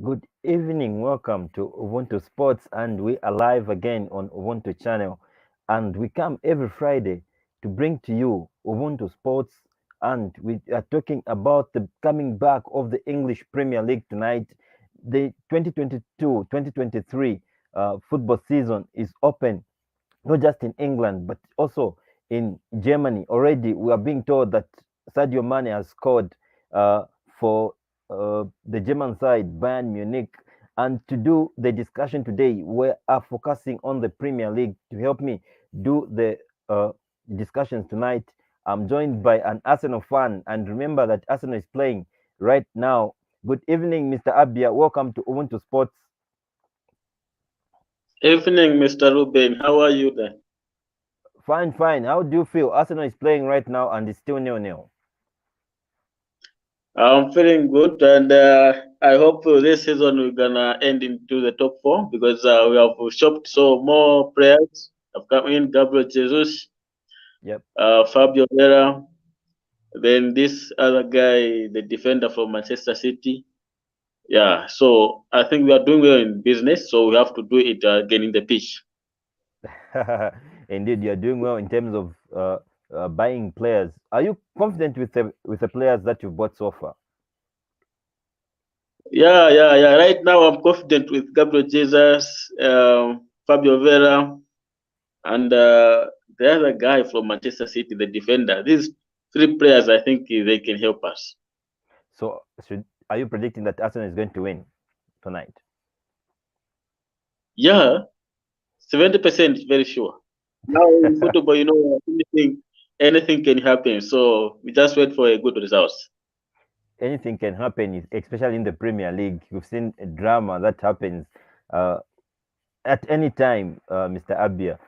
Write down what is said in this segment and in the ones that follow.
Good evening, welcome to Ubuntu Sports, and we are live again on Ubuntu channel. And we come every Friday to bring to you Ubuntu Sports, and we are talking about the coming back of the English Premier League tonight. The 2022-2023 football season is open, not just in England but also in Germany. Already, we are being told that Sadio Mane has scored for the German side, Bayern Munich. And to do the discussion today, we are focusing on the Premier League. To help me do the discussions tonight, I'm joined by an Arsenal fan. And remember that Arsenal is playing right now. Good evening, Mr. Abia. Welcome to Ubuntu Sports. Evening, Mr. Reuben. How are you there? Fine, fine. How do you feel? Arsenal is playing right now and it's still 0-0. I'm feeling good, and I hope this season we're gonna end into the top four because we have shopped so more players have come in. Gabriel Jesus, Yep. Fabio Vera, then this other guy, the defender from Manchester City. Yeah, so I think we are doing well in business, so we have to do it again in the pitch. Indeed, you're doing well in terms of buying players. Are you confident with the players that you've bought so far? Yeah. Right now, I'm confident with Gabriel Jesus, Fabio Vera, and the other guy from Manchester City, the defender. These three players, I think they can help us. So, are you predicting that Arsenal is going to win tonight? Yeah, 70% very sure. Now in football, anything can happen. So we just wait for a good results. Anything can happen, especially in the Premier League. We've seen a drama that happens uh, at any time, Mr. Abia.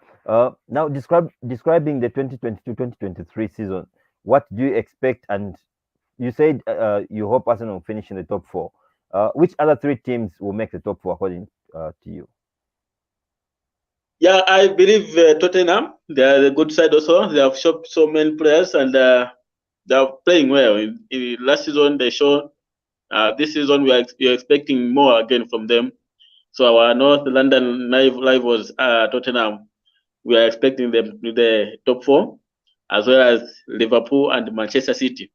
Now, describing the 2022-2023 season. What do you expect? And you said you hope Arsenal will finish in the top four. Which other three teams will make the top four according to you? Yeah, I believe Tottenham. They are the good side also. They have shopped so many players and they are playing well. In last season, they showed. This season, we are expecting more again from them. So our North London rivals, Tottenham, we are expecting them to the top four, as well as Liverpool and Manchester City.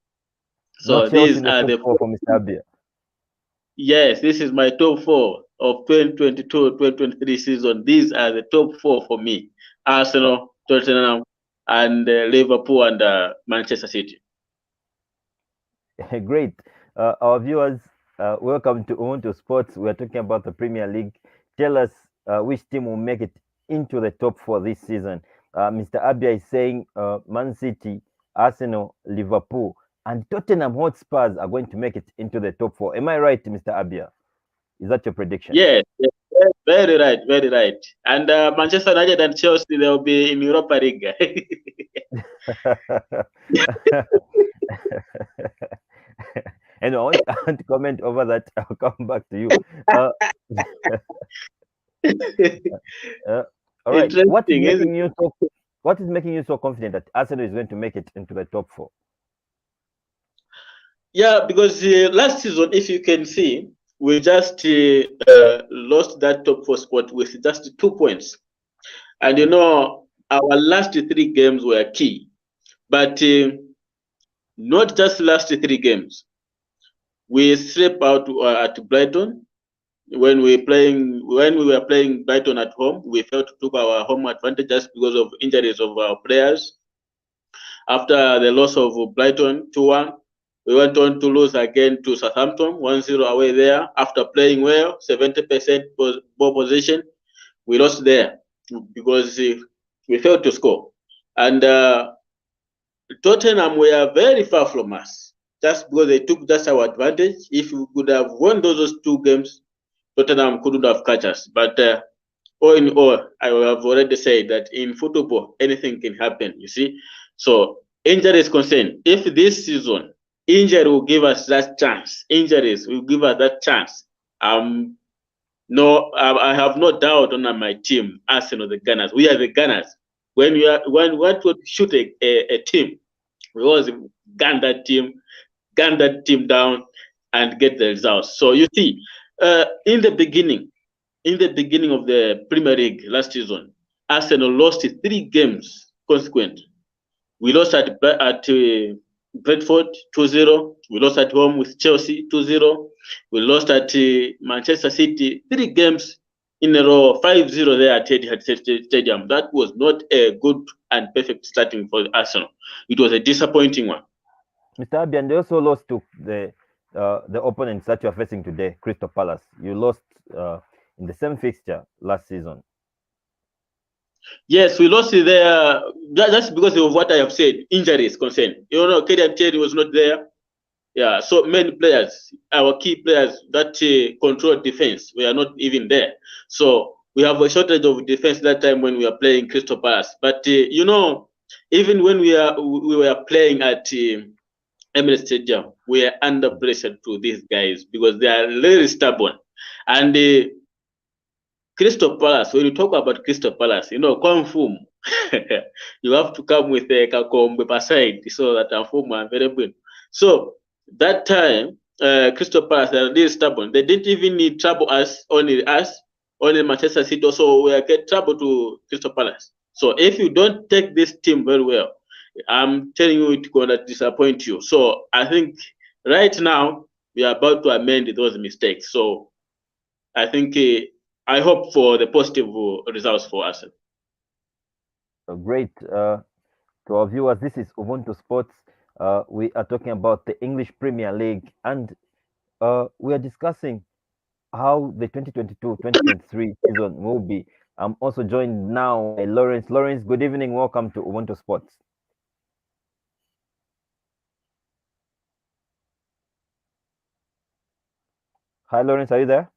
Not So Chelsea these in the are top the four four. for Mr. Abia. Yes, this is my top four of 2022-2023 season. These are the top four for me: Arsenal, Tottenham, and Liverpool and Manchester City. Great. Our viewers, welcome to Ubuntu Sports. We're talking about the Premier League. Tell us which team will make it into the top four this season. Mr. Abia is saying Man City, Arsenal, Liverpool, and Tottenham Hotspurs are going to make it into the top four. Am I right, Mr. Abia? Is that your prediction? Yes, very right, very right. And Manchester United and Chelsea, they'll be in Europa League. And I want to comment over that. I'll come back to you. Uh, uh, all right. Interesting, isn't it? What is making you so confident that Arsenal is going to make it into the top four? Yeah, because last season, if you can see, we just lost that top four spot with just 2 points. And our last three games were key, but not just last three games. We slipped out at Brighton when we were playing Brighton at home. We failed to took our home advantage just because of injuries of our players. After the loss of Brighton 2-1, we went on to lose again to Southampton 1-0 away there. After playing well, 70% ball position, we lost there because we failed to score. And Tottenham were very far from us just because they took just our advantage. If we could have won those two games, Tottenham couldn't have catch us. But all in all, I have already said that in football, anything can happen, you see. So, injury is concerned. If this season, injury will give us that chance, injuries will give us that chance. No, I have no doubt on my team, Arsenal, the Gunners. We are the Gunners. When we want to shoot a team, we always gun that team down, and get the results. So you see, In the beginning of the Premier League last season, Arsenal lost 3 games consequent. We lost at Brentford 2-0. We lost at home with Chelsea 2-0. We lost at Manchester City 3 games in a row, 5-0 there at Etihad Stadium. That was not a good and perfect starting for Arsenal. It was a disappointing one. Mr. Abian, they also lost to the opponents that you are facing today, Crystal Palace. You lost in the same fixture last season. Yes, we lost there. That's because of what I have said. Injuries concerned. You know, Kedian Terry was not there. Yeah, so many players, our key players that control defense, we are not even there. So we have a shortage of defense that time when we are playing Crystal Palace. But you know, even when we were playing at Emirates Stadium, we are under pressure to these guys because they are very stubborn. And Crystal Palace, when you talk about Crystal Palace, you know, Confum, you have to come with a Kakombe side so that Confum are very good. So that time, Crystal Palace, they are really stubborn. They didn't even need trouble only Manchester City also we get trouble to Crystal Palace. So if you don't take this team very well, I'm telling you it's gonna disappoint you. So I think right now we are about to amend those mistakes. So I think I hope for the positive results for us. Great. To our viewers, this is Ubuntu Sports. We are talking about the English Premier League, and we are discussing how the 2022-2023 season will be. I'm also joined now by Lawrence. Lawrence, good evening. Welcome to Ubuntu Sports. Hi, Lawrence. Are you there?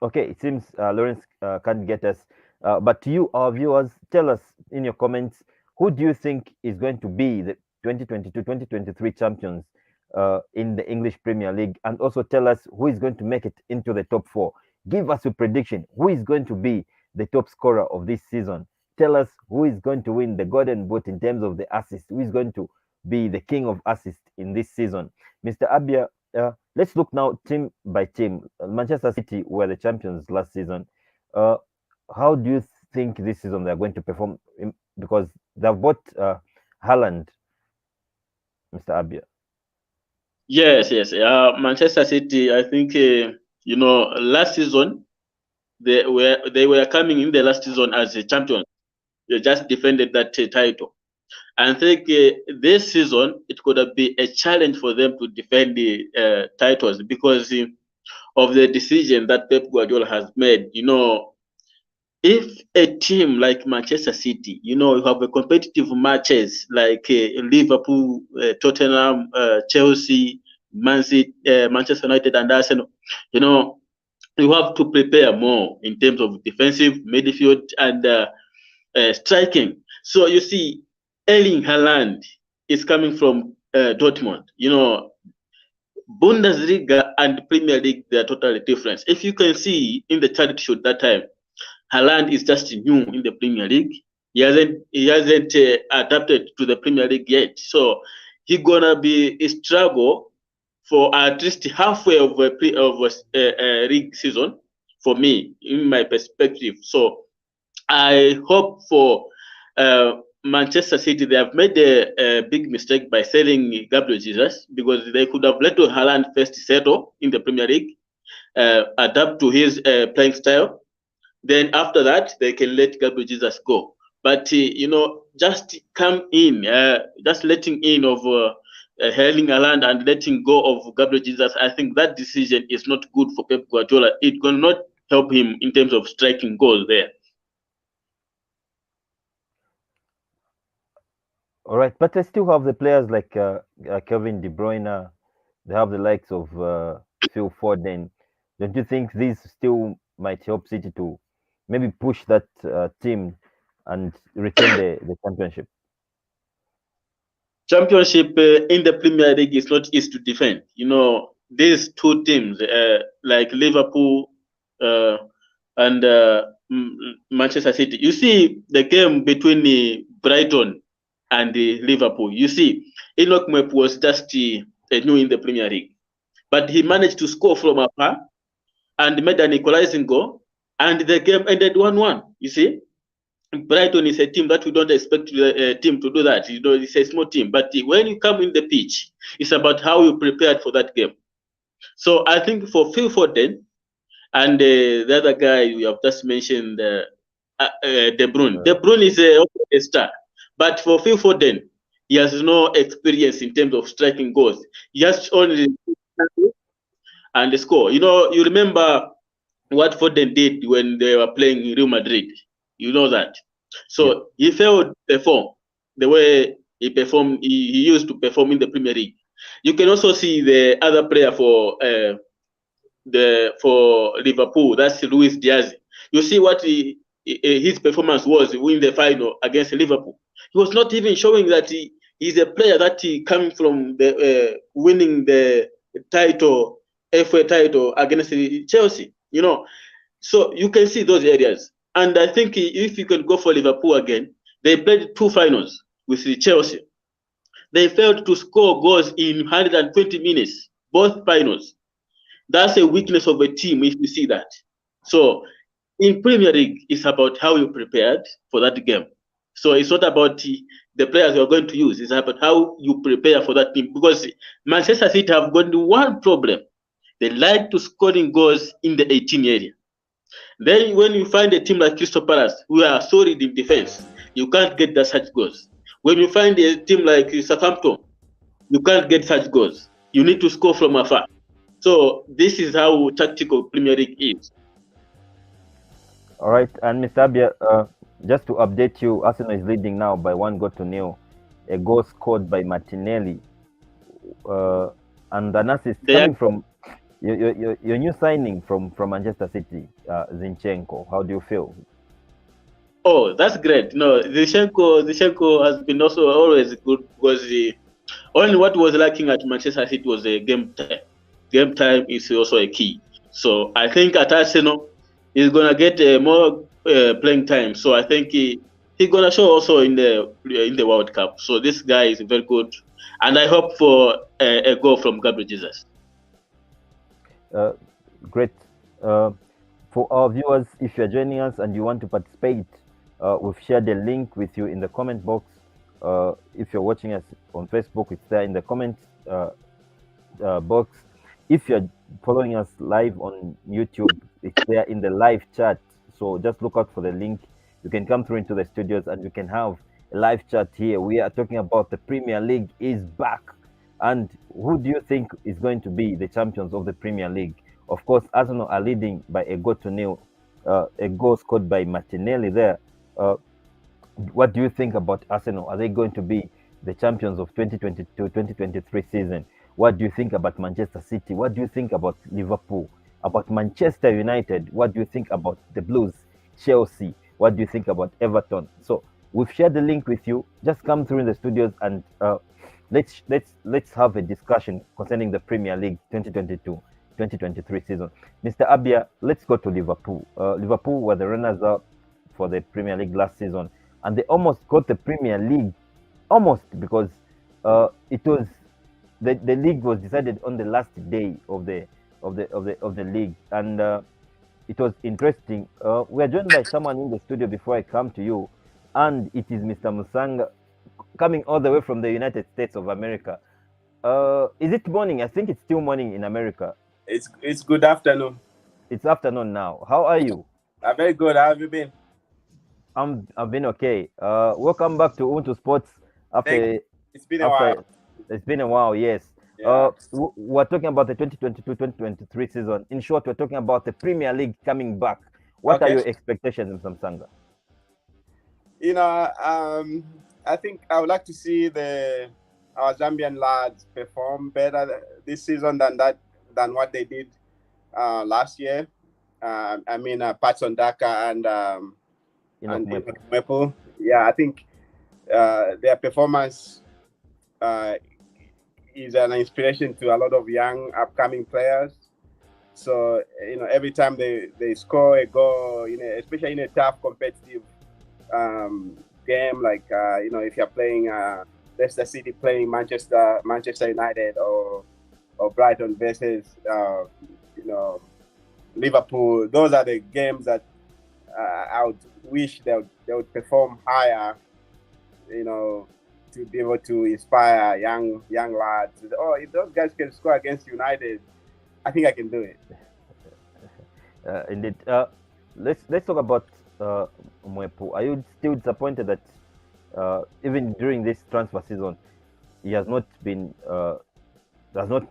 Okay, it seems Lawrence can't get us. But to you, our viewers, tell us in your comments, who do you think is going to be the 2022-2023 champions in the English Premier League? And also tell us who is going to make it into the top 4. Give us a prediction. Who is going to be the top scorer of this season? Tell us who is going to win the Golden Boot in terms of the assist. Who is going to be the king of assists in this season? Mr. Abia, let's look now team by team. Manchester City were the champions last season. How do you think this season they're going to perform? Because they've bought Haaland, Mr. Abia. Yes. Manchester City, I think, you know, last season, they were coming in the last season as a champion. They just defended that title. I think this season it could be a challenge for them to defend the titles because of the decision that Pep Guardiola has made. You know, if a team like Manchester City, you know, you have a competitive matches like Liverpool, Tottenham, Chelsea, Man City, Manchester United, and Arsenal, you know, you have to prepare more in terms of defensive, midfield, and striking. So you see, Erling Haaland is coming from Dortmund. You know, Bundesliga and Premier League, they are totally different. If you can see in the charity shoot that time, Haaland is just new in the Premier League. He hasn't adapted to the Premier League yet. So he's gonna be a struggle for at least halfway of a league season for me, in my perspective. So I hope for Manchester City. They have made a big mistake by selling Gabriel Jesus because they could have let Haaland first settle in the Premier League, adapt to his playing style. Then after that, they can let Gabriel Jesus go. But you know, just come in, just letting in of Erling Haaland and letting go of Gabriel Jesus. I think that decision is not good for Pep Guardiola. It will not help him in terms of striking goals there. All right, but they still have the players like Kevin De Bruyne. They have the likes of Phil Foden. Don't you think these still might help City to maybe push that team and retain the championship? Championship in the Premier League is not easy to defend. You know, these two teams, like Liverpool and Manchester City. You see the game between Brighton and Liverpool. You see, Enoch Mep was just new in the Premier League. But he managed to score from afar and made an equalizing goal, and the game ended 1-1. You see, Brighton is a team that we don't expect a team to do that. It's a small team, but when you come in the pitch, it's about how you prepared for that game. So I think for Phil Foden and the other guy you have just mentioned, De Bruyne. De Bruyne is a star, but for Phil Foden, he has no experience in terms of striking goals. He has only and score. You remember what Foden did when they were playing Real Madrid. You know that. So he failed to perform the way he performed. He used to perform in the Premier League. You can also see the other player for Liverpool. That's Luis Diaz. You see what his performance was in the final against Liverpool. He was not even showing that he's a player that he comes from the winning the title, FA title against Chelsea. So you can see those areas. And I think if you can go for Liverpool again, they played 2 finals with Chelsea. They failed to score goals in 120 minutes, both finals. That's a weakness of a team if you see that. So in Premier League, it's about how you prepared for that game. So it's not about the players you're going to use. It's about how you prepare for that team. Because Manchester City have got one problem. They like to scoring goals in the 18 area. Then when you find a team like Crystal Palace, who are solid in defense, you can't get such goals. When you find a team like Southampton, you can't get such goals. You need to score from afar. So this is how tactical Premier League is. All right, and Mr. Abia, just to update you, Arsenal is leading now by 1-0. A goal scored by Martinelli, and an assist coming from your new signing from Manchester City, Zinchenko. How do you feel? Oh, that's great. No, Zinchenko has been also always good because only what was lacking at Manchester City was the game time. Game time is also a key. So I think at Arsenal, he's gonna get more playing time. So I think he's gonna show also in the World Cup. So this guy is very good, and I hope for a goal from Gabriel Jesus. Great. For our viewers, if you're joining us and you want to participate, we've shared a link with you in the comment box. If you're watching us on Facebook, it's there in the comments box. If you're following us live on YouTube, it's there in the live chat. So just look out for the link. You can come through into the studios and you can have a live chat here. We are talking about the Premier League is back. And who do you think is going to be the champions of the Premier League? Of course, Arsenal are leading by a 0-0, a goal scored by Martinelli there. What do you think about Arsenal? Are they going to be the champions of 2022-2023 season? What do you think about Manchester City? What do you think about Liverpool? About Manchester United? What do you think about the Blues? Chelsea? What do you think about Everton? So we've shared the link with you. Just come through in the studios and let's have a discussion concerning the Premier League 2022-2023 season. Mr. Abia, let's go to Liverpool. Liverpool were the runners-up for the Premier League last season, and they almost got the Premier League, almost, because it was the league was decided on the last day of the league, and it was interesting. We are joined by someone in the studio before I come to you, and it is Mr. Musanga, coming all the way from the United States of America. Is it morning? I think it's still morning in America. It's good afternoon. It's afternoon now. How are you? I'm very good. How have you been? I've been okay. Welcome back to Ubuntu Sports. It's been a while. It's been a while, yes. Yeah. We're talking about the 2022-2023 season. In short, we're talking about the Premier League coming back. What are your expectations in Samsanga? I think I would like to see our Zambian lads perform better this season than what they did last year. Patson Daka and Mwepo. Yeah, I think their performance is an inspiration to a lot of young upcoming players. So every time they score a goal, especially in a tough competitive game, like if you're playing Leicester City playing Manchester United, or Brighton versus Liverpool. Those are the games that I would wish they would perform higher, to be able to inspire young lads. Oh, if those guys can score against United, I think I can do it. Indeed. Let's talk about Mwepu. Are you still disappointed that even during this transfer season, he has not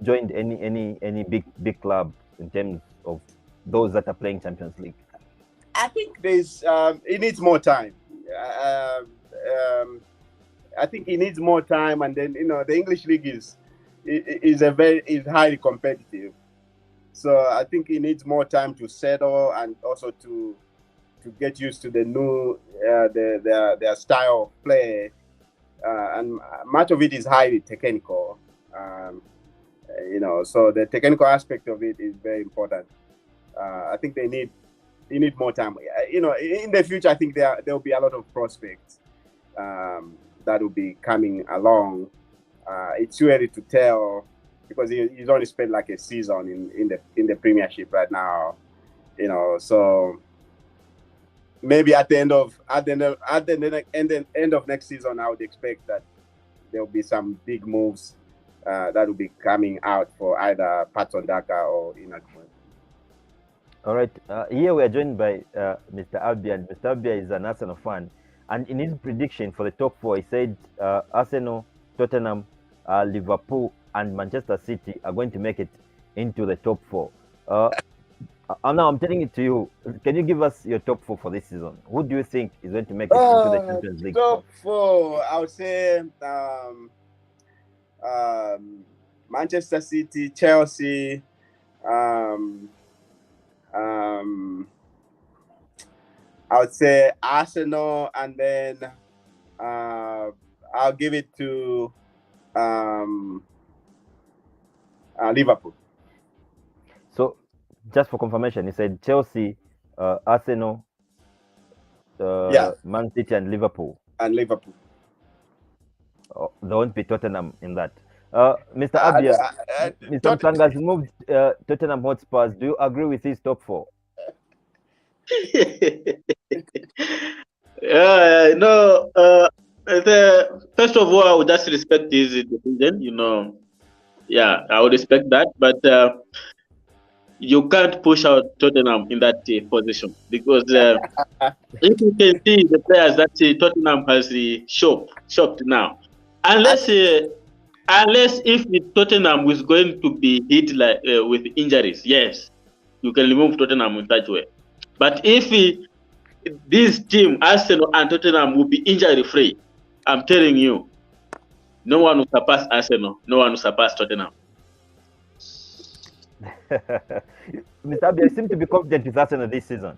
joined any big club in terms of those that are playing Champions League? I think he needs more time. I think he needs more time, and then the English league is highly competitive. So I think he needs more time to settle and also to get used to the new their style of play, and much of it is highly technical. So the technical aspect of it is very important. I think they need more time. In the future, I think there will be a lot of prospects that will be coming along. It's too early to tell because he's only spent like a season in the Premiership right now. So maybe at the end of next season, I would expect that there will be some big moves that will be coming out for either Patson Daka or Inagwin. All right. Here we are joined by Mr. Abia. And Mr. Abia is an Arsenal fan. And in his prediction for the top four, he said Arsenal, Tottenham, Liverpool, and Manchester City are going to make it into the top four. Now I'm telling it to you. Can you give us your top four for this season? Who do you think is going to make it into the Champions League? Top four, I would say Manchester City, Chelsea, I would say Arsenal, and then I'll give it to Liverpool. So, just for confirmation, you said Chelsea, Arsenal, Man City, and Liverpool. And Liverpool. Oh, there won't be Tottenham in that. Mr. Abia, Mr. Msanga has moved Tottenham Hotspurs. Do you agree with his top four? First of all, I would just respect his decision. Yeah, I would respect that, but you can't push out Tottenham in that position because if you can see the players that Tottenham has shopped now, unless if Tottenham is going to be hit with injuries, yes, you can remove Tottenham in that way. But if this team, Arsenal and Tottenham, will be injury-free, I'm telling you, no one will surpass Arsenal. No one will surpass Tottenham. Mr. Abia, you seem to be confident with Arsenal this season.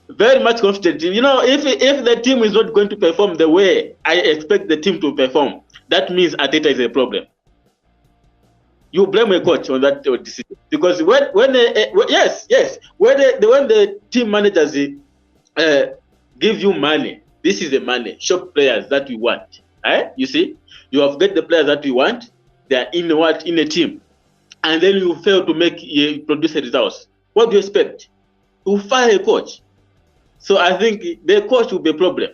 Very much confident. If the team is not going to perform the way I expect the team to perform, that means Arteta is a problem. You blame a coach on that decision because when the team managers give you money, this is the money, shop players that we want. You see, you have got the players that we want. They are in a team, and then you fail to produce results. What do you expect? You fire a coach. So I think the coach will be a problem.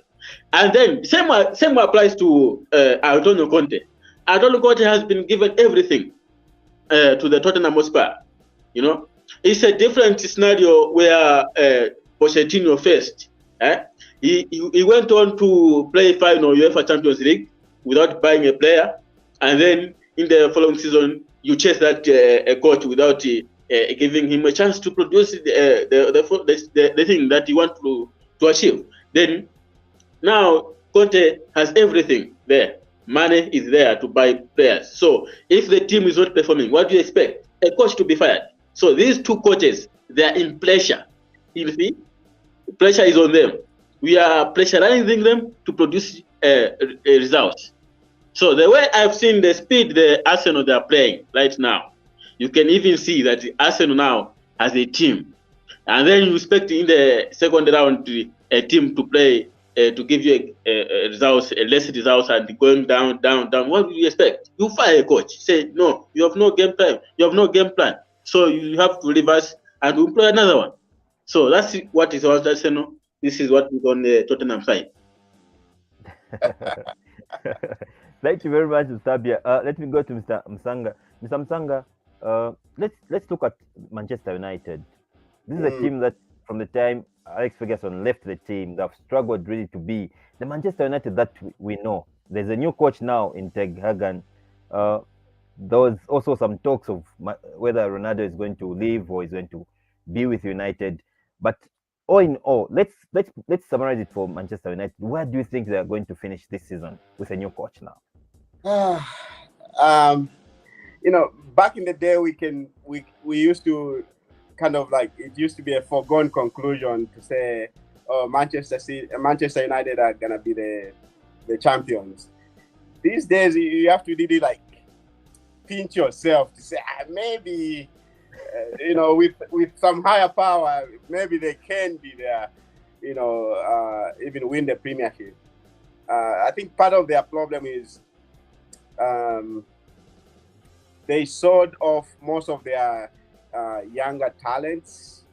And then same applies to Antonio Conte. Antonio Conte has been given everything to the Tottenham Hotspur. It's a different scenario where Pochettino faced. He went on to play final UEFA Champions League without buying a player, and then in the following season you chase that a coach without giving him a chance to produce the thing that you want to achieve. Then now Conte has everything there. Money is there to buy players. So if the team is not performing, what do you expect? A coach to be fired. So these two coaches, they are in pressure. You see, pressure is on them. We are pressurizing them to produce a result. So the way I've seen the speed the Arsenal they are playing right now, you can even see that Arsenal now has a team. And then you expect in the second round a team to play to give you a results, a less results, and going down. What do you expect? You fire a coach. Say no, you have no game time. You have no game plan. So you have to reverse and employ another one. So that's what is on Arsenal. This is what is on the Tottenham side. Thank you very much, Mr. Abia. Let me go to Mr. Msanga. Mr. Msanga, let's look at Manchester United. This is a team that, from the time Alex Ferguson left the team, they've struggled really to be the Manchester United that we know. There's a new coach now in Ten Hag. There was also some talks of whether Ronaldo is going to leave or is going to be with United. But all in all, let's summarize it for Manchester United. Where do you think they are going to finish this season with a new coach now? Back in the day, we used to kind of like, it used to be a foregone conclusion to say, oh, Manchester United are gonna be the champions. These days, you have to really like pinch yourself to say, maybe, with some higher power, maybe they can be there, even win the Premiership. I think part of their problem is they sold off most of their younger talents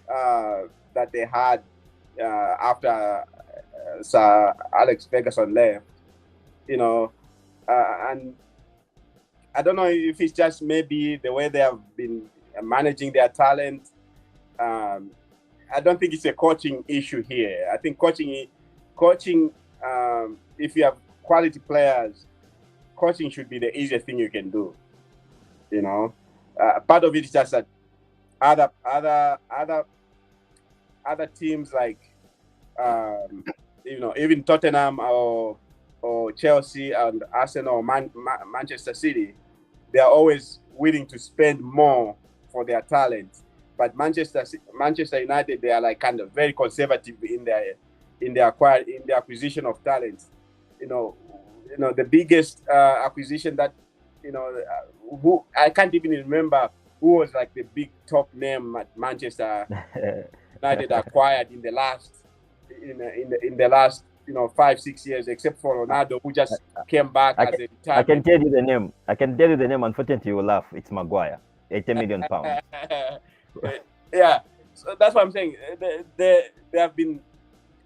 that they had after Sir Alex Ferguson left, and I don't know if it's just maybe the way they have been managing their talent. I don't think it's a coaching issue here. I think coaching, if you have quality players, coaching should be the easiest thing you can do. Part of it is just that other teams like even Tottenham or Chelsea and Arsenal or Manchester City, they are always willing to spend more for their talent. But Manchester United, they are like kind of very conservative in their acquisition of talent. The biggest acquisition that who I can't even remember who was like the big top name at Manchester United acquired in the last 5-6 years, except for Ronaldo, who just came back as a retirement. I can tell you the name. Unfortunately, you will laugh. It's Maguire, 80 million pounds. Yeah, so that's what I'm saying. They have been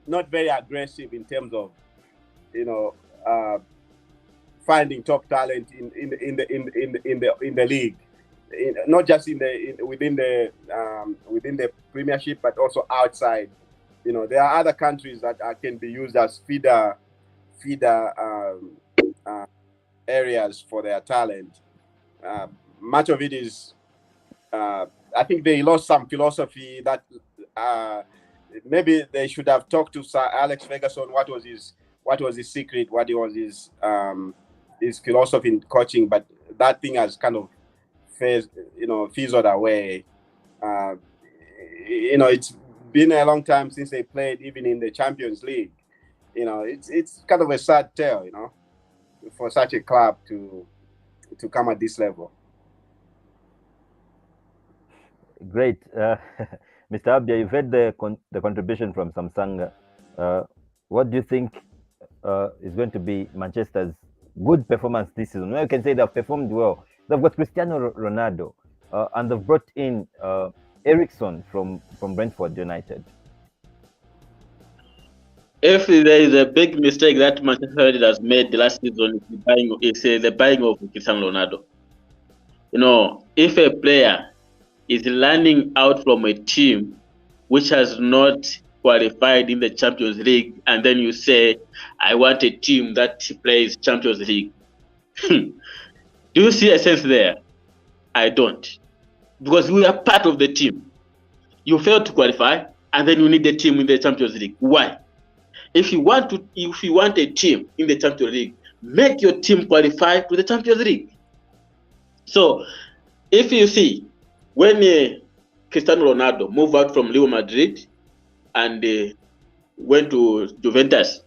not very aggressive in terms of finding top talent in the league, not just within the Premiership, but also outside. There are other countries that can be used as feeder areas for their talent. Much of it is, I think they lost some philosophy that maybe they should have talked to Sir Alex Ferguson. What was his secret? What was his philosophy in coaching? But that thing has kind of fizzled away. It's been a long time since they played even in the Champions League. It's kind of a sad tale, for such a club to come at this level. Great. Mr. Abia, you've heard the contribution from Samsung. What do you think is going to be Manchester's good performance this season? Well, you can say they've performed well. They've got Cristiano Ronaldo, and they've brought in Ericsson from Brentford United. If there is a big mistake that Manchester United has made the last season, it's the buying of Cristiano Ronaldo. If a player is learning out from a team which has not qualified in the Champions League, and then you say, I want a team that plays Champions League. Do you see a sense there? I don't. Because we are part of the team. You failed to qualify, and then you need a team in the Champions League. Why? If you want a team in the Champions League, make your team qualify to the Champions League. So, if you see, when Cristiano Ronaldo moved out from Real Madrid and went to Juventus,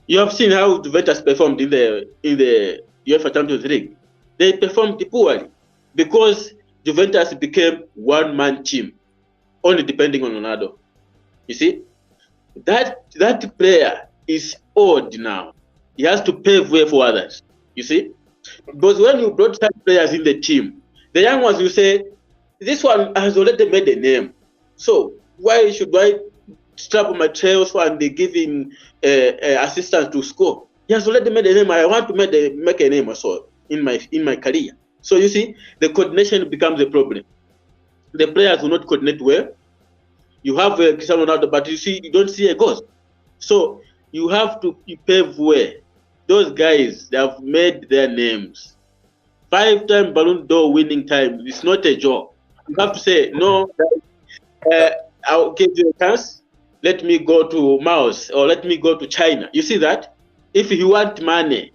you have seen how Juventus performed in the UEFA Champions League. They performed poorly because Juventus became one-man team, only depending on Ronaldo. You see, that player is old now. He has to pave way for others. You see? Because when you brought such players in the team, the young ones will say, this one has already made a name. So why should I strap on my trails and they give him assistance to score? He has already made a name. I want to make a name also in my career. So you see, the coordination becomes a problem. The players will not coordinate well. You have Cristiano Ronaldo, but you don't see a ghost. So you have to pave way. Those guys, they have made their names. 5-time Ballon d'Or winning time. It's not a joke. You have to say, no, I'll give you a chance. Let me go to Maos or let me go to China. You see that? If you want money,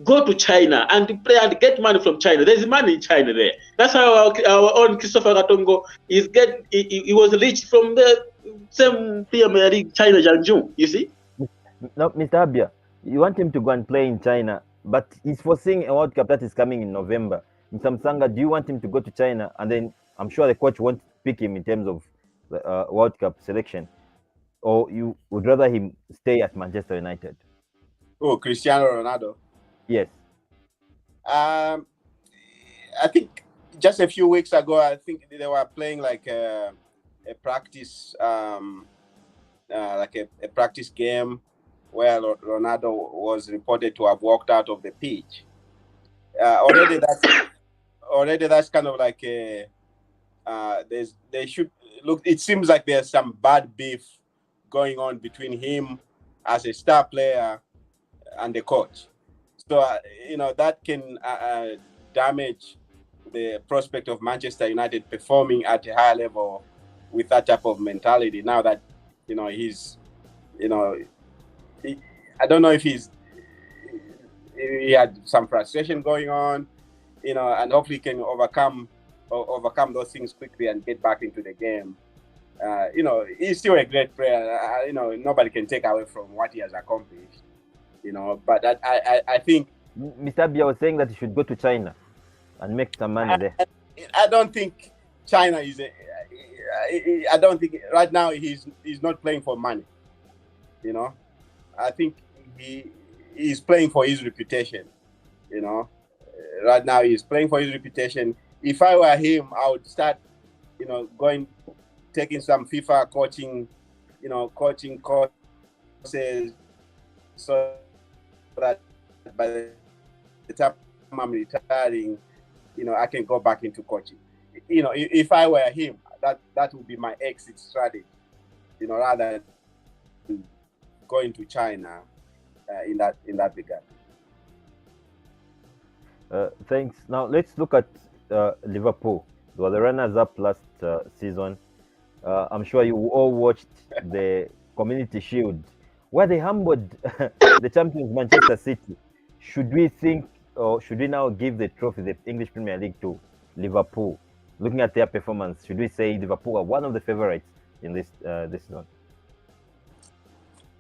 go to China and play and get money from China. There's money in China there. That's how our own Christopher Katongo he was rich from the same Premier League, China, Jiangsu. You see? No, Mr. Abia, you want him to go and play in China, but he's foreseeing a World Cup that is coming in November. Mr. Msanga, do you want him to go to China? And then I'm sure the coach won't pick him in terms of the World Cup selection. Or you would rather him stay at Manchester United? Oh, Cristiano Ronaldo. Yes. I think just a few weeks ago, I think they were playing like a practice, like a practice game where Ronaldo was reported to have walked out of the pitch. Already that's kind of like they should look. It seems like there's some bad beef going on between him as a star player and the coach. So that can damage the prospect of Manchester United performing at a high level with that type of mentality. Now that he's, I don't know if he had some frustration going on, and hopefully he can overcome those things quickly and get back into the game. He's still a great player. Nobody can take away from what he has accomplished. But I think Mr. Abia was saying that he should go to China and make some money there. I don't think China is I don't think right now he's not playing for money. I think he's playing for his reputation. Right now he's playing for his reputation. If I were him, I would start, taking some FIFA coaching courses, so that by the time I'm retiring, I can go back into coaching. If I were him, that would be my exit strategy. Rather than going to China in that regard. Thanks. Now let's look at Liverpool. They were the runners-up last season. I'm sure you all watched the Community Shield, where they humbled the champions Manchester City. Should we think, or should we now give the trophy, the English Premier League, to Liverpool? Looking at their performance, should we say Liverpool are one of the favorites in this season?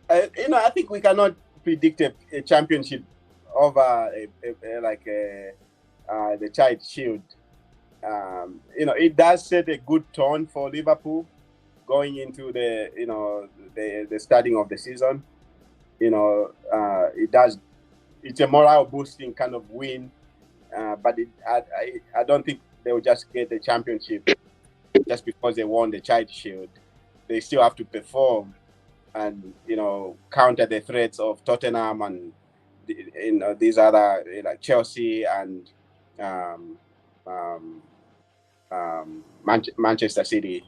I think we cannot predict a championship over the Child Shield. It does set a good tone for Liverpool going into the starting of the season. It does. It's a morale boosting kind of win, but I don't think they will just get the championship just because they won the Child Shield. They still have to perform and counter the threats of Tottenham and these other like Chelsea and Manchester City.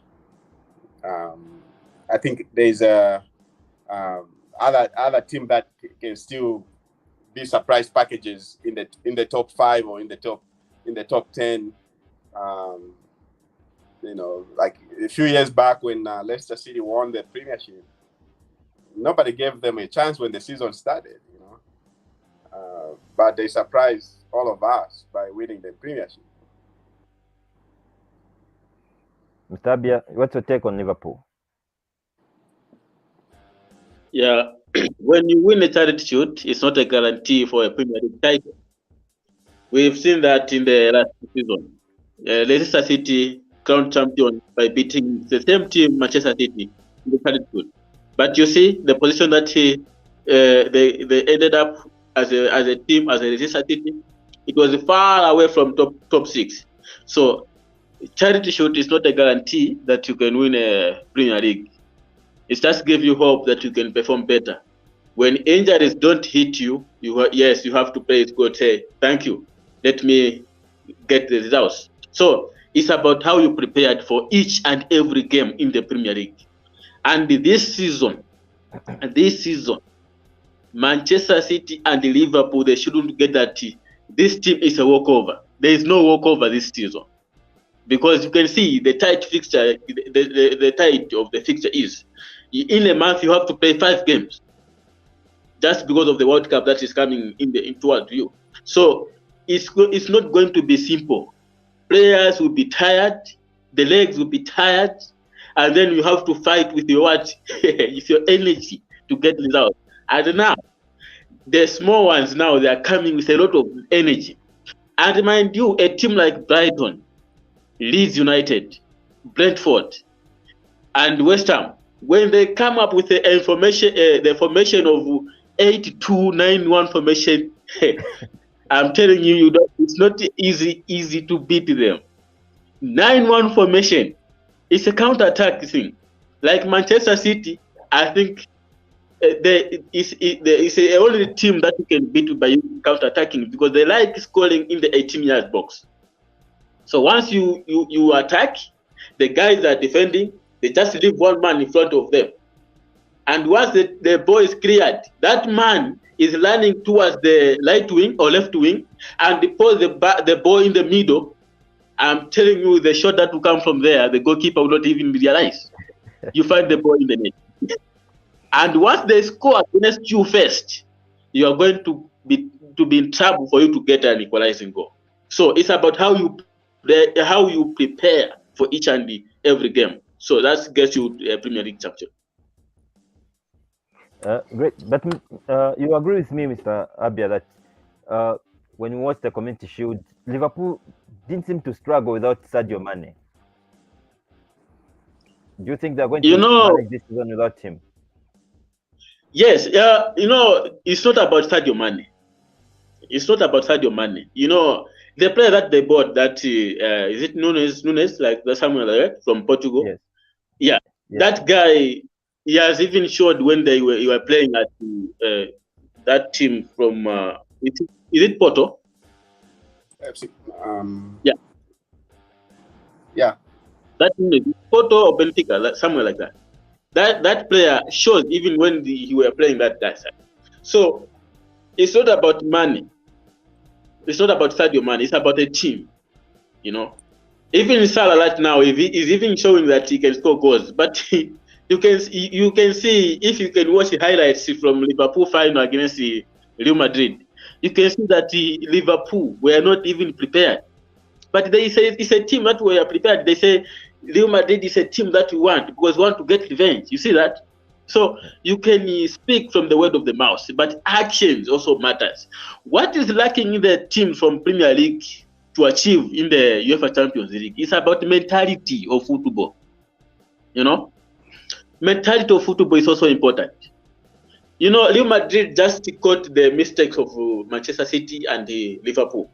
I think there's other team that can still be surprise packages in the top 5 or in the top 10. Like a few years back when Leicester City won the Premiership, nobody gave them a chance when the season started. But they surprised all of us by winning the Premiership. Mr. Abia, what's your take on Liverpool? Yeah, when you win a Charity Shield, it's not a guarantee for a Premier League title. We've seen that in the last season. Leicester City crowned champion by beating the same team, Manchester City, in the Charity Shield. But you see, the position that they ended up as a team, as a Leicester City. It was far away from top 6. So charity shield is not a guarantee that you can win a Premier League. It just gives you hope that you can perform better. When injuries don't hit you, you have to praise God, say, thank you, let me get the results. So it's about how you prepared for each and every game in the Premier League. And this season, Manchester City and Liverpool, they shouldn't get that this team is a walkover. There is no walkover this season. Because you can see the tight fixture, the tight of the fixture is, in a month you have to play 5 games. Just because of the World Cup that is coming toward you. So it's not going to be simple. Players will be tired, the legs will be tired, and then you have to fight with your energy to get results. And now, the small ones now, they are coming with a lot of energy. And mind you, a team like Brighton, Leeds United, Brentford, and West Ham, when they come up with the formation of 8-2-9-1 formation, I'm telling you, it's not easy to beat them. 9-1 formation, it's a counter-attack thing. Like Manchester City, I think it's the only team that you can beat by counter-attacking, because they like scoring in the 18-yard box. So once you attack, the guys that are defending, they just leave one man in front of them. And once the ball is cleared, that man is running towards the right wing or left wing and put the ball in the middle. I'm telling you, the shot that will come from there, the goalkeeper will not even realize. You find the ball in the net. And once they score against you first, you are going to be in trouble for you to get an equalizing goal. So it's about how you prepare for each and every game. So that gets you a Premier League champion. Great, but you agree with me, Mr. Abia, that when you watch the Community Shield, Liverpool didn't seem to struggle without Sadio Mane. Do you think they're going to manage this season without him? Yes, it's not about Sadio Mane. It's not about Sadio Mane. The player that they bought, that is it Nunes, like the Samuel from Portugal? Yes. Yeah, yes. That guy, he has even showed when they were playing at that team from is it Porto? Yeah. That team is Porto or Benfica, somewhere like that. That player showed even when he were playing that side. So it's not about money. It's not about Sadio Mane. It's about a team. Even Salah right now, he's even showing that he can score goals. But you can see, if you can watch the highlights from Liverpool final against Real Madrid, you can see that Liverpool were not even prepared. But they say it's a team that were prepared. They say Real Madrid is a team that we want because we want to get revenge. You see that? So you can speak from the word of the mouth, but actions also matters. What is lacking in the team from Premier League to achieve in the UEFA Champions League? It's about mentality of football. Mentality of football is also important. Real Madrid just caught the mistakes of Manchester City and Liverpool.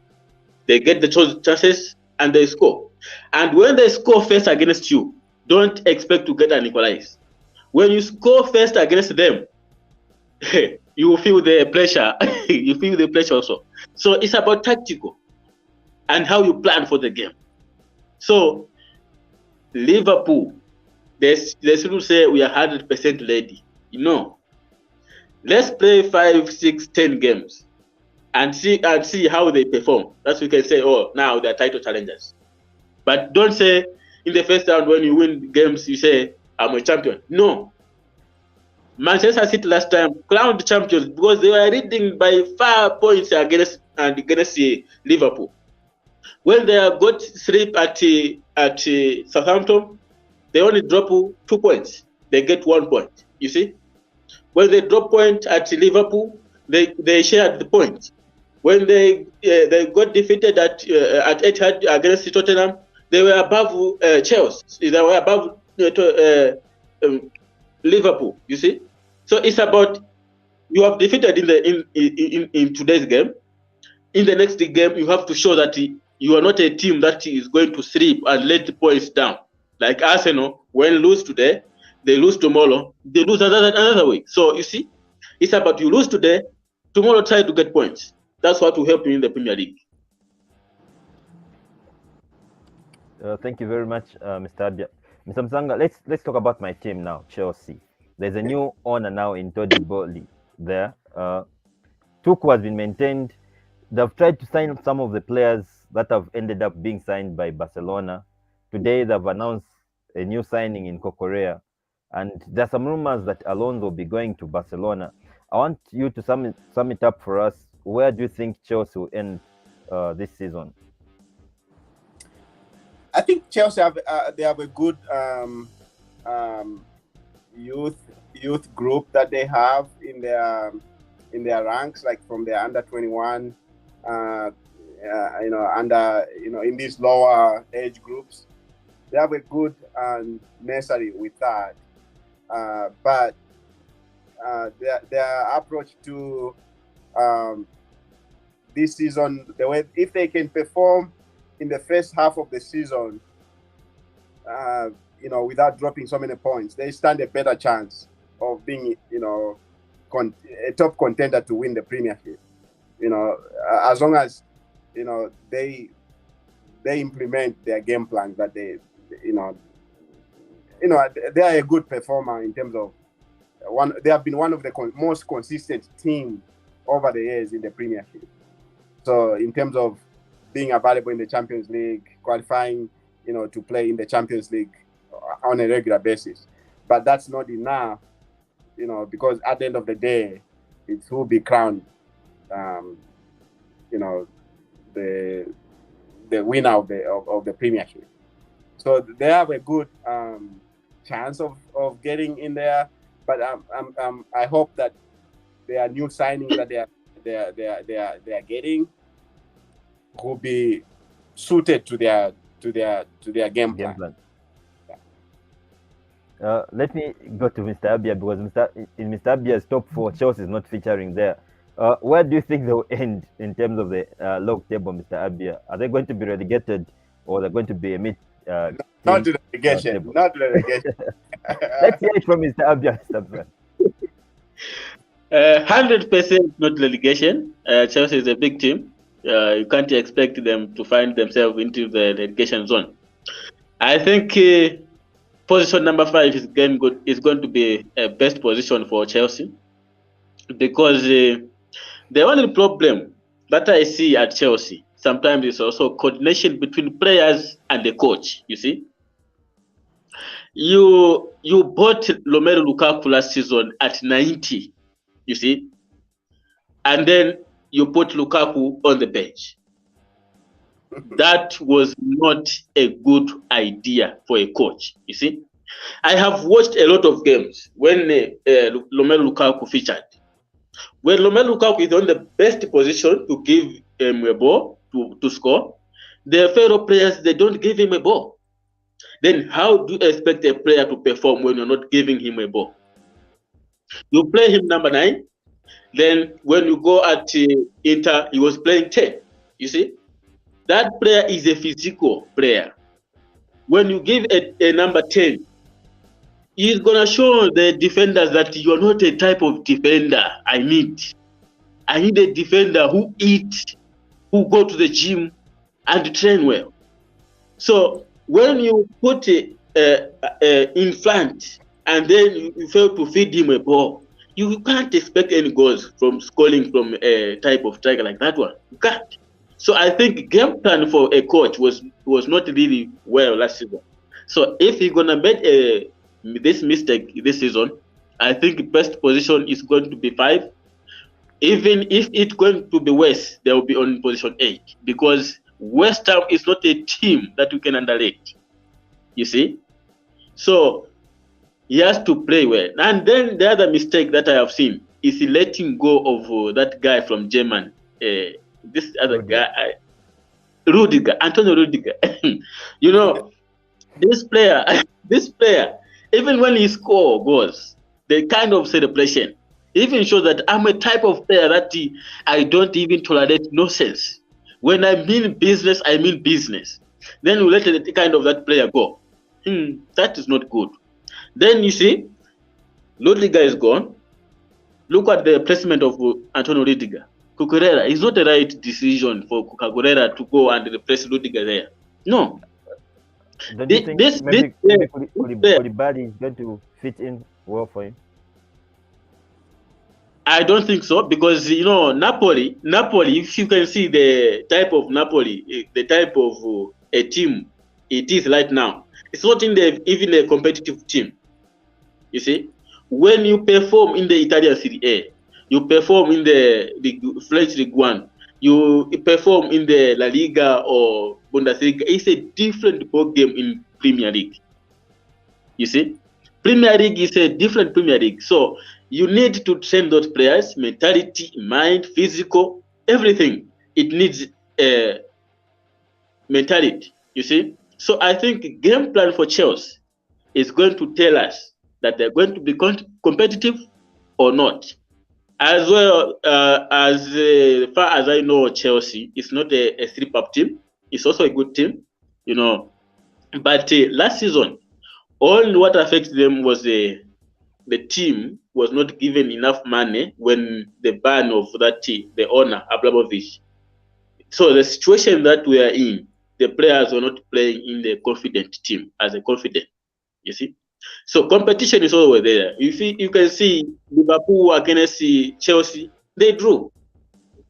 They get the chances and they score. And when they score first against you, don't expect to get an equalize. When you score first against them, you will feel the pressure. You feel the pressure also. So it's about tactical and how you plan for the game. So Liverpool, they shouldn't say we are 100% ready. Let's play 5, 6, 10 games and see how they perform. That's what we can say, now they're title challengers. But don't say in the first round when you win games, you say, I'm a champion. No. Manchester City last time crowned champions because they were leading by 5 points against Liverpool. When they got sleep at Southampton, they only drop 2 points. They get 1 point. You see? When they drop point at Liverpool, they shared the point. When they got defeated at Etihad against Tottenham, they were above Chelsea. They were above Liverpool. You see, so it's about you have defeated in today's game. In the next game, you have to show that you are not a team that is going to sleep and let the points down. Like Arsenal, when lose today, they lose tomorrow, they lose another week. So you see, it's about you lose today, tomorrow try to get points. That's what will help you in the Premier League. Thank you very much, Mr. Abia. Mr. Msanga, let's talk about my team now, Chelsea. There's a new owner now in Todd Bowley there. Tuchel has been maintained. They've tried to sign some of the players that have ended up being signed by Barcelona. Today, they've announced a new signing in Kokorea. And there are some rumors that Alonso will be going to Barcelona. I want you to sum it up for us. Where do you think Chelsea will end this season? I think Chelsea have a good youth group that they have in their ranks, like from their under 21, in these lower age groups. They have a good nursery with that, but their approach to this season, the way if they can perform in the first half of the season, without dropping so many points, they stand a better chance of being, a top contender to win the Premiership. As long as, they implement their game plan that they are a good performer in terms of they have been one of the most consistent teams over the years in the Premiership. So in terms of being available in the Champions League, qualifying, to play in the Champions League on a regular basis. But that's not enough, because at the end of the day, it will be crowned, the winner of the Premiership. So they have a good chance of getting in there. But I hope that their new signings that they are getting will be suited to their game plan. Let me go to Mr. Abia, because in Mr. Abia's top 4, Chelsea is not featuring there. Where do you think they will end in terms of the log table, Mr. Abia? Are they going to be relegated, or they're going to be a mid? Not to relegation. Not to relegation. Let's hear it from Mr. Abia. 100% not relegation. Chelsea is a big team. You can't expect them to find themselves into the relegation zone. I think position number 5 is going to be a best position for Chelsea, because the only problem that I see at Chelsea sometimes is also coordination between players and the coach. You see, you bought Romelu Lukaku last season at 90. You see, and then you put Lukaku on the bench. That was not a good idea for a coach. You see, I have watched a lot of games when Romelu Lukaku featured. When Romelu Lukaku is on the best position to give him a ball to score, the fellow players, they don't give him a ball. Then how do you expect a player to perform when you're not giving him a ball? You play him number 9. Then when you go at Inter, he was playing 10. You see, that player is a physical player. When you give a number 10, he's gonna show the defenders that you are not a type of defender I need. I need a defender who eat, who go to the gym and train well. So when you put in front and then you fail to feed him a ball, you can't expect any goals from scoring from a type of striker like that one. You can't. So I think game plan for a coach was not really well last season. So if he's gonna make this mistake this season, I think best position is going to be 5. Even if it's going to be West, they will be on position 8, because West Ham is not a team that you can underrate. You see, so he has to play well. And then the other mistake that I have seen is letting go of that guy from Germany. This other guy, Antonio Rudiger. You know, this player, even when he scores goals, the kind of celebration, It even shows that I'm a type of player that I don't even tolerate nonsense. When I mean business, I mean business. Then you let the kind of that player go. That is not good. Then you see, Rudiger is gone. Look at the placement of Antonio Rudiger. Cucurella is not the right decision for Cucurella to go and replace Rudiger there. No. Don't you think maybe Koulibaly is going to fit in well for him? I don't think so, because Napoli, if you can see the type of Napoli, the type of a team it is right now, it's not even a competitive team. You see, when you perform in the Italian Serie A, you perform in the French Ligue 1, you perform in the La Liga or Bundesliga, it's a different ball game in Premier League. You see, Premier League is a different Premier League. So you need to train those players, mentality, mind, physical, everything. It needs mentality, you see. So I think game plan for Chelsea is going to tell us that they're going to be competitive or not. As well as far as I know, Chelsea is not a slip-up team. It's also a good team, But last season, all what affected them was the team was not given enough money when the ban of that team, the owner, Abramovich. So the situation that we are in, the players were not playing in the confident team as a confident, you see. So competition is always there. You can see Liverpool against Chelsea, they drew.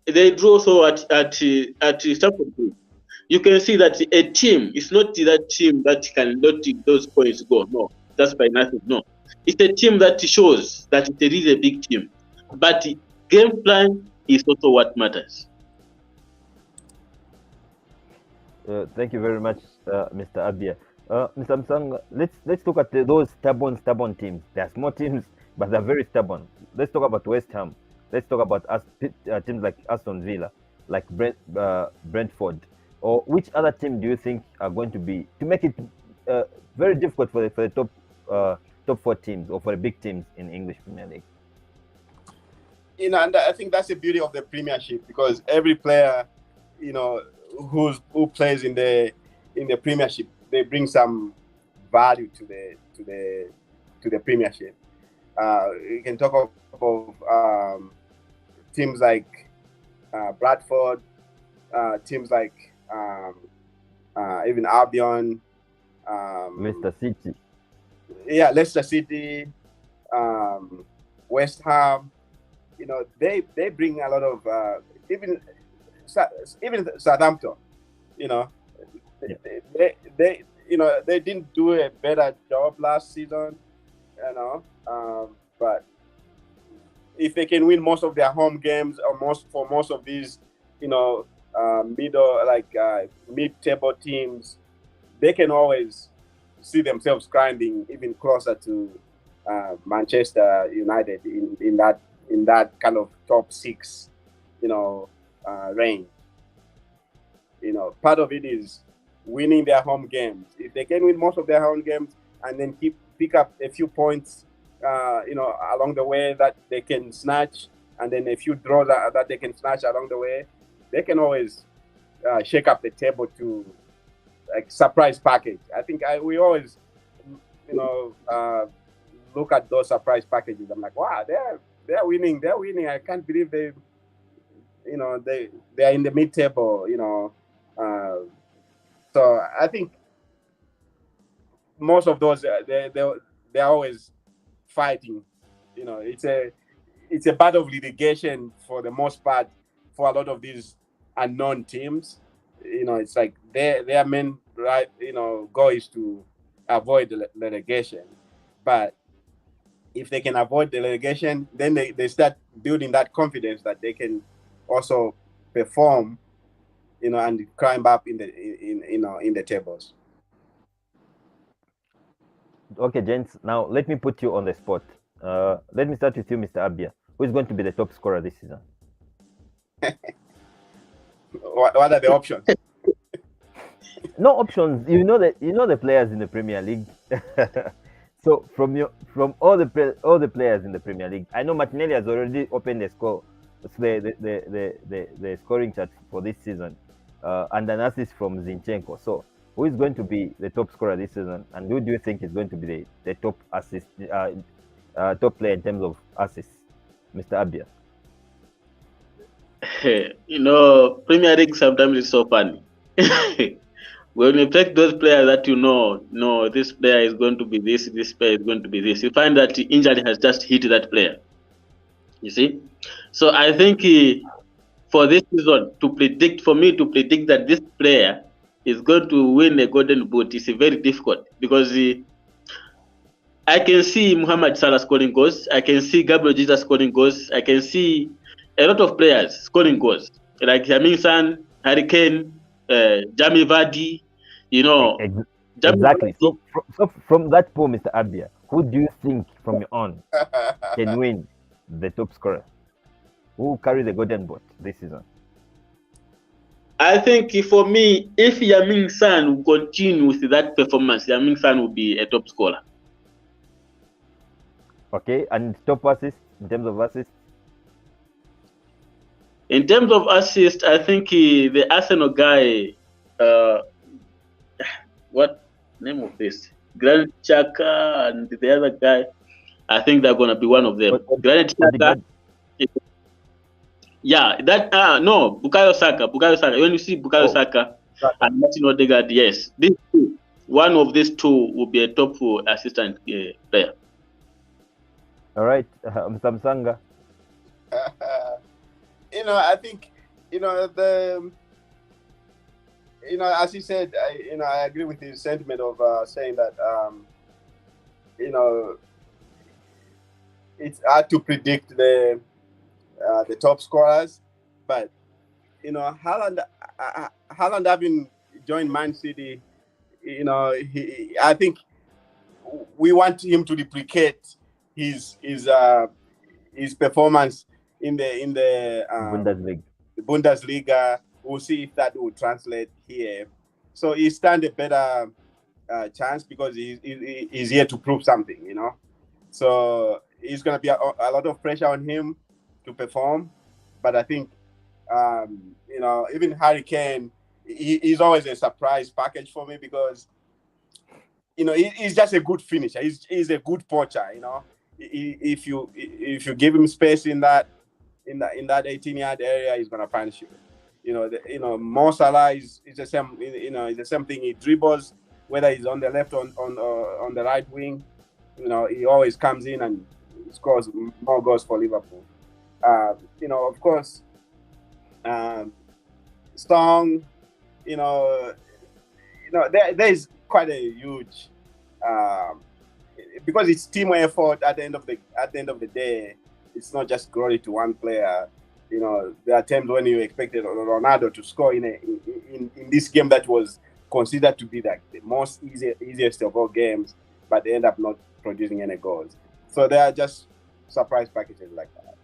They drew also at Stamford Bridge. You can see that a team is not that team that can let those points go. No, that's by nothing. No, it's a team that shows that it is a big team. But game plan is also what matters. Thank you very much, Mr. Abia. Mr. Msang, let's look at those stubborn teams. They are small teams, but they're very stubborn. Let's talk about West Ham. Let's talk about teams like Aston Villa, like Brentford. Or which other team do you think are going to make it very difficult for the top 4 teams or for the big teams in English Premier League? And I think that's the beauty of the Premiership, because every player, who plays in the Premiership, they bring some value to the Premiership. You can talk of teams like Bradford, teams like even Albion, Leicester City. Yeah, Leicester City, West Ham. They bring a lot of even Southampton. They didn't do a better job last season. But if they can win most of their home games or most of these, mid-table teams, they can always see themselves grinding even closer to Manchester United in that kind of top 6, range. Part of it is winning their home games. If they can win most of their home games and then pick up a few points, along the way that they can snatch, and then a few draws that they can snatch along the way, they can always shake up the table to surprise package. I think we always, look at those surprise packages. I'm like, wow, they're winning. They're winning. I can't believe they are in the mid-table. So I think most of those they're always fighting. It's a battle of litigation for the most part for a lot of these unknown teams. It's like their main goal is to avoid the relegation. But if they can avoid the relegation, then they start building that confidence that they can also perform, and climb up in the tables. Okay, gents. Now let me put you on the spot. Let me start with you, Mr. Abia. Who is going to be the top scorer this season? What are the options? No options. You know the players in the Premier League. So from all the players in the Premier League, I know Martinelli has already opened the score, the scoring chart for this season, and an assist from Zinchenko. So who is going to be the top scorer this season, and who do you think is going to be the top assist, top player in terms of assists, Mr. Abia? Premier League sometimes is so funny. When you take those players that no, this player is going to be this player is going to be this, you find that the injury has just hit that player. You see? So I think for this season, for me to predict that this player is going to win a golden boot is very difficult because I can see Muhammad Salah scoring goals, I can see Gabriel Jesus scoring goals, I can see a lot of players scoring goals, like Yamin San, Harry Kane, Jamie Vardy, Exactly. So from that poll, Mr. Abia, who do you think from your own can win the top scorer? Who carry the golden boot this season? I think for me, if Yamin San will continue with that performance, Yamin San will be a top scorer. Okay, and top assist in terms of assists? In terms of assist, I think the Arsenal guy, what name of this? Granit Xhaka and the other guy, I think they're gonna be one of them. Granit Xhaka. Yeah, no, Bukayo Saka. When you see Bukayo Saka and Martin Odegaard, yes, one of these two will be a top assistant player. All right, Samsanga. I think as he said, I agree with his sentiment of saying that it's hard to predict the top scorers, but Haaland having joined Man City, I think we want him to replicate his performance in the Bundesliga. We'll see if that will translate here. So he stands a better chance because he's here to prove something, So it's going to be a lot of pressure on him to perform. But I think, even Harry Kane, he's always a surprise package for me because, he's just a good finisher. He's a good poacher, If you give him space in that 18-yard area, he's going to punish you. Mo Salah is the same. It's the same thing. He dribbles, whether he's on the left or on the right wing. He always comes in and scores more goals for Liverpool. Of course, Strong. There is quite a huge because it's team effort. At the end of the day, it's not just glory to one player. There are times when you expected Ronaldo to score in this game that was considered to be like the most easiest of all games, but they end up not producing any goals. So they are just surprise packages like that.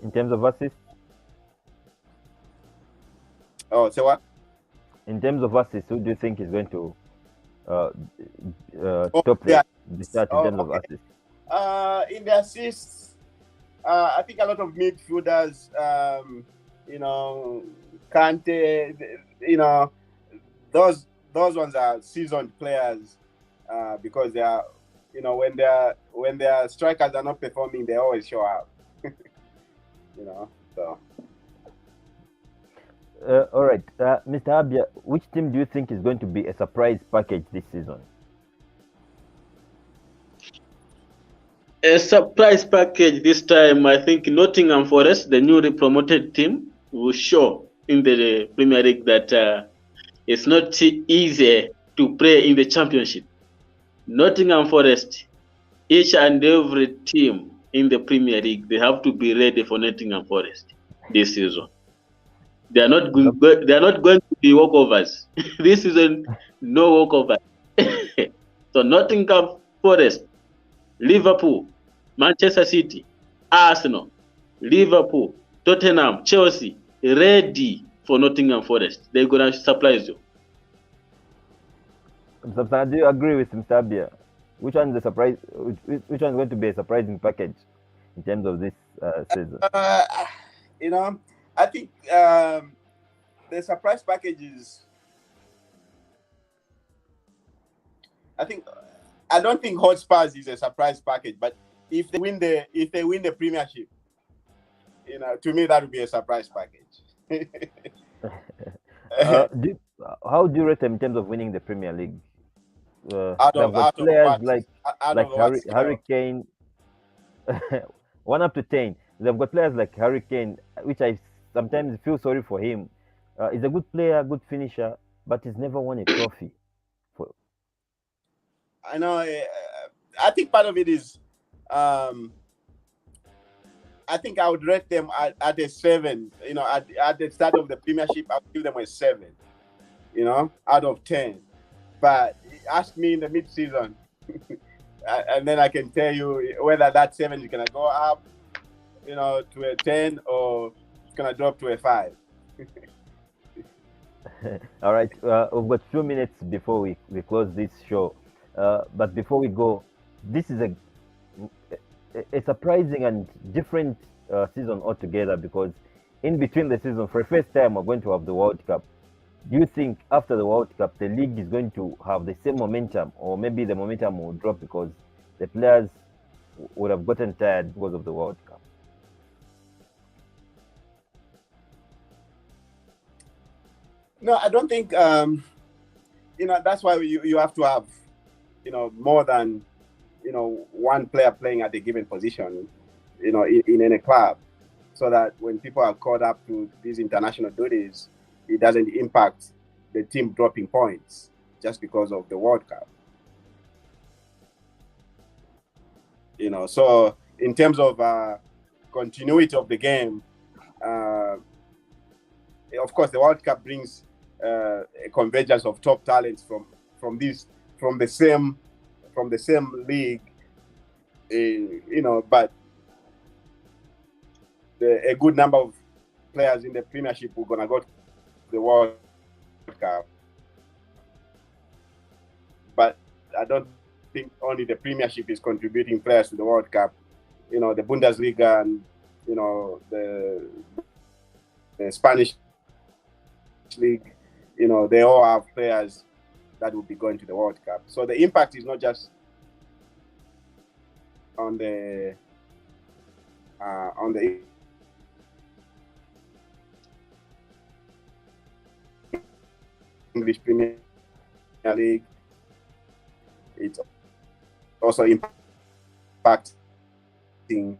In terms of assists? Oh, say what? In terms of assists, who do you think is going to top the start in terms of assists? In the assists, I think a lot of midfielders, Kante, those ones are seasoned players because they are, when their strikers are not performing, they always show up. So. All right, Mr. Abia, which team do you think is going to be a surprise package this season? A surprise package this time, I think Nottingham Forest, the newly promoted team, will show in the Premier League that it's not easy to play in the Championship. Nottingham Forest, each and every team in the Premier League, they have to be ready for Nottingham Forest this season. They are not going to be walkovers. This season, no walkover. So Nottingham Forest, Liverpool, Manchester City, Arsenal, Liverpool, Tottenham, Chelsea, ready for Nottingham Forest. They're going to surprise you. Do you agree with Mr. Abia? Which one is the surprise? Which one is going to be a surprising package in terms of this season? You know, I think the surprise package is. I don't think Hotspurs is a surprise package, but if they win the Premiership, to me that would be a surprise package. How do you rate them in terms of winning the Premier League? out They've got of players what Harry Kane, 1 up to 10. They've got players like Harry Kane, which I sometimes feel sorry for him. He's a good player, good finisher, but he's never won a trophy. I know. I think part of it is, I think I would rate them at a 7. At the start of the Premiership, I would give them a 7. Out of 10. But ask me in the mid-season, and then I can tell you whether that 7 is gonna go up, to a 10, or it's gonna drop to a 5. All right, we've got 2 minutes before we close this show. But before we go, this is a surprising and different season altogether, because in between the season, for the first time, we're going to have the World Cup. Do you think after the World Cup, the league is going to have the same momentum, or maybe the momentum will drop because the players would have gotten tired because of the World Cup? No, I don't think. That's why you have to have, more than, one player playing at a given position, in any club, so that when people are caught up to these international duties, it doesn't impact the team dropping points just because of the World Cup. So in terms of continuity of the game, of course, the World Cup brings a convergence of top talents from the same league, but a good number of players in the Premiership were gonna go to the World Cup. But I don't think only the Premiership is contributing players to the World Cup. The Bundesliga and the Spanish league, they all have players that will be going to the World Cup. So the impact is not just on the English Premier League. It's also impacting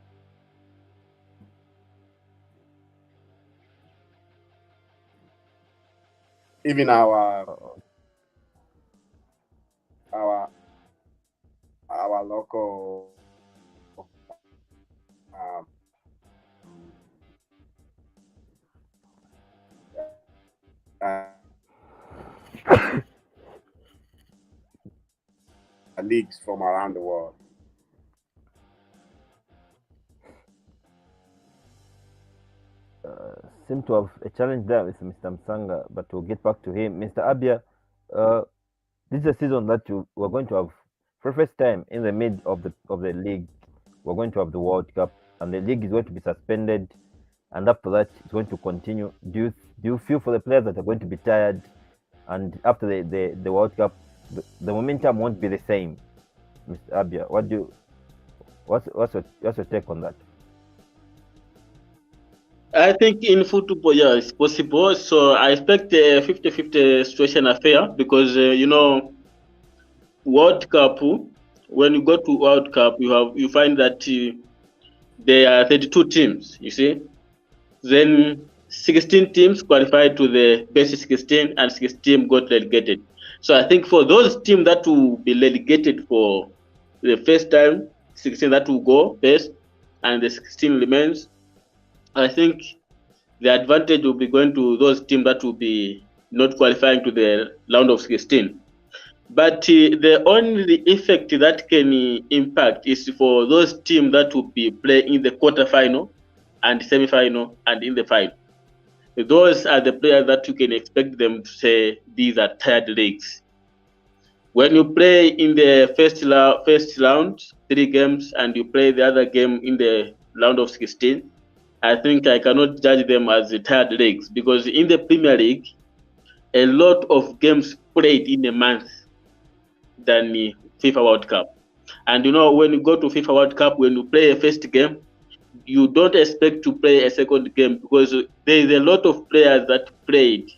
even our local leagues from around the world. Seem to have a challenge there with Mr. Msanga, but we'll get back to him. Mr. Abia, this is a season that we're going to have, for the first time in the mid of the league, we're going to have the World Cup, and the league is going to be suspended, and after that, it's going to continue. Do you feel for the players that are going to be tired, and after the World Cup, the momentum won't be the same? Mr. Abia, what's your take on that? I think in football, yeah, it's possible. So I expect a 50-50 situation affair because, World Cup, when you go to World Cup, you find that there are 32 teams, you see. Then 16 teams qualified to the best 16 and 16 got relegated. So I think for those teams that will be relegated for the first time, 16 that will go first and the 16 remains, I think the advantage will be going to those teams that will be not qualifying to the round of 16. But the only effect that can impact is for those teams that will be playing in the quarterfinal and semi-final and in the final. Those are the players that you can expect them to say these are tired legs. When you play in the first round, 3 games, and you play the other game in the round of 16, I think I cannot judge them as the tired legs, because in the Premier League, a lot of games played in a month than the FIFA World Cup. And when you go to FIFA World Cup, when you play a first game, you don't expect to play a second game, because there is a lot of players that played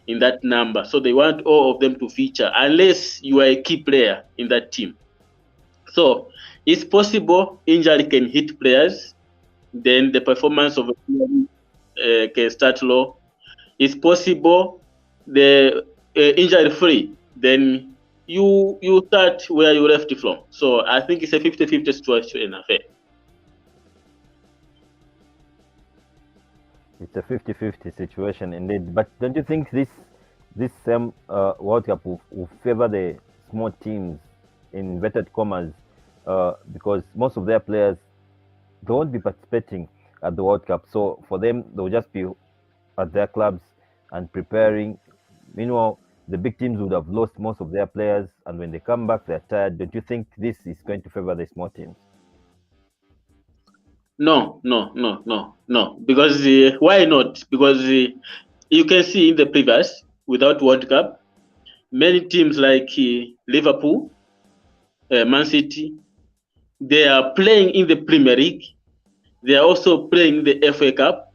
in that number. So they want all of them to feature, unless you are a key player in that team. So it's possible injury can hit players, then the performance of a player can start low. It's possible the injury free, then you start where you left from. So I think it's a 50-50 situation affair. It's a 50-50 situation indeed. But don't you think this same World Cup will favor the small teams, in inverted commas, because most of their players, they won't be participating at the World Cup. So for them, they'll just be at their clubs and preparing. Meanwhile, the big teams would have lost most of their players, and when they come back, they're tired. Don't you think this is going to favor the small teams? No. Because why not? Because you can see in the previous, without World Cup, many teams like Liverpool, Man City, they are playing in the Premier League. They are also playing the FA Cup,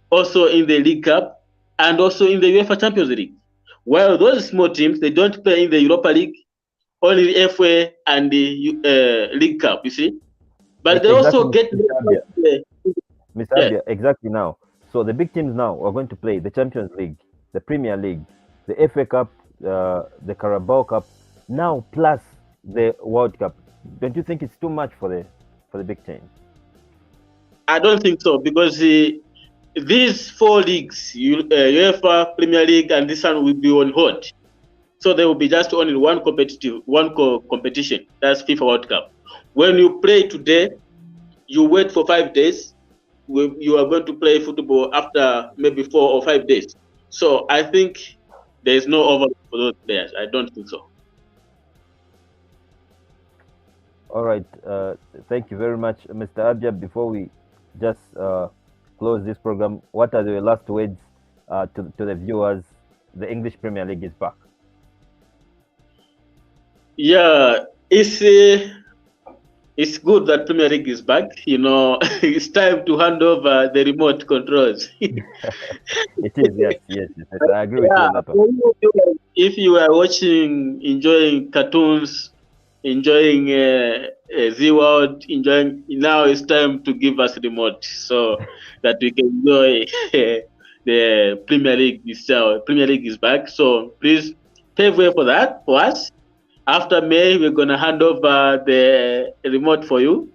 also in the League Cup, and also in the UEFA Champions League. While those small teams, they don't play in the Europa League, only the FA and the League Cup, you see. But they also get Mr. Abia, exactly now. So the big teams now are going to play the Champions League, the Premier League, the FA Cup, the Carabao Cup, now plus the World Cup. Don't you think it's too much for the big teams? I don't think so, because these 4 leagues, UEFA, Premier League, and this one will be on hold. So there will be just only one competition. That's FIFA World Cup. When you play today, you wait for 5 days. You are going to play football after maybe 4 or 5 days. So I think there is no overlap for those players. I don't think so. All right. Thank you very much, Mr. Abia. Before we just close this program, what are your last words to the viewers? The English Premier League is back. Yeah, it's good that Premier League is back. It's time to hand over the remote controls. It is, yes. I agree with you on that one. If you are watching, enjoying cartoons, enjoying Z World, now it's time to give us remote so that we can enjoy the Premier League itself. Premier League is back, so please pave way for that for us. After May, we're gonna hand over the remote for you.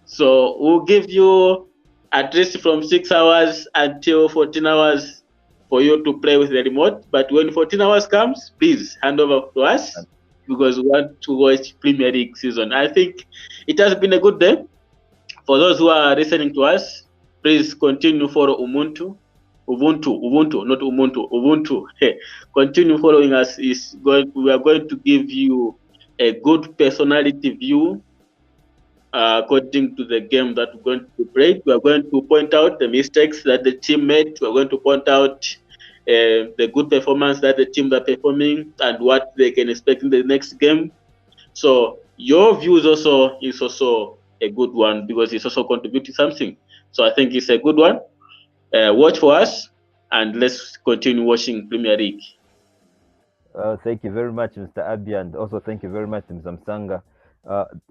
So we'll give you at least from 6 hours until 14 hours for you to play with the remote. But when 14 hours comes, please hand over to us, because we want to watch Premier League season. I think it has been a good day. For those who are listening to us, please continue follow Ubuntu, not Ubuntu, Ubuntu. Continue following us. We are going to give you a good personality view according to the game that we're going to play. We are going to point out the mistakes that the team made. We are going to point out the good performance that the teams are performing and what they can expect in the next game. So your views is also a good one, because it's also contributing something. So I think it's a good one. Watch for us, and let's continue watching Premier League. Thank you very much, Mr. Abia, and also thank you very much, Mr. Msanga.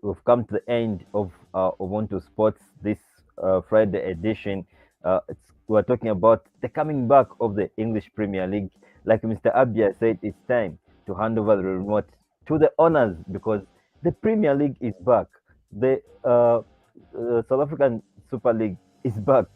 We've come to the end of Ubuntu Sports, this Friday edition. We're talking about the coming back of the English Premier League. Like Mr. Abia said, it's time to hand over the remote to the owners, because the Premier League is back. The South African Super League is back.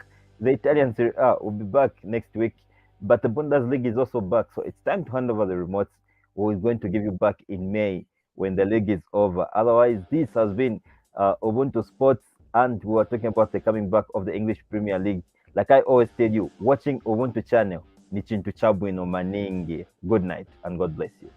The Italian Serie A will be back next week, but the Bundesliga is also back. So it's time to hand over the remotes. We're going to give you back in May when the league is over. Otherwise, this has been Ubuntu Sports, and we are talking about the coming back of the English Premier League. Like I always tell you, watching Ubuntu channel, ni chintu chabwino maningi. Good night and God bless you.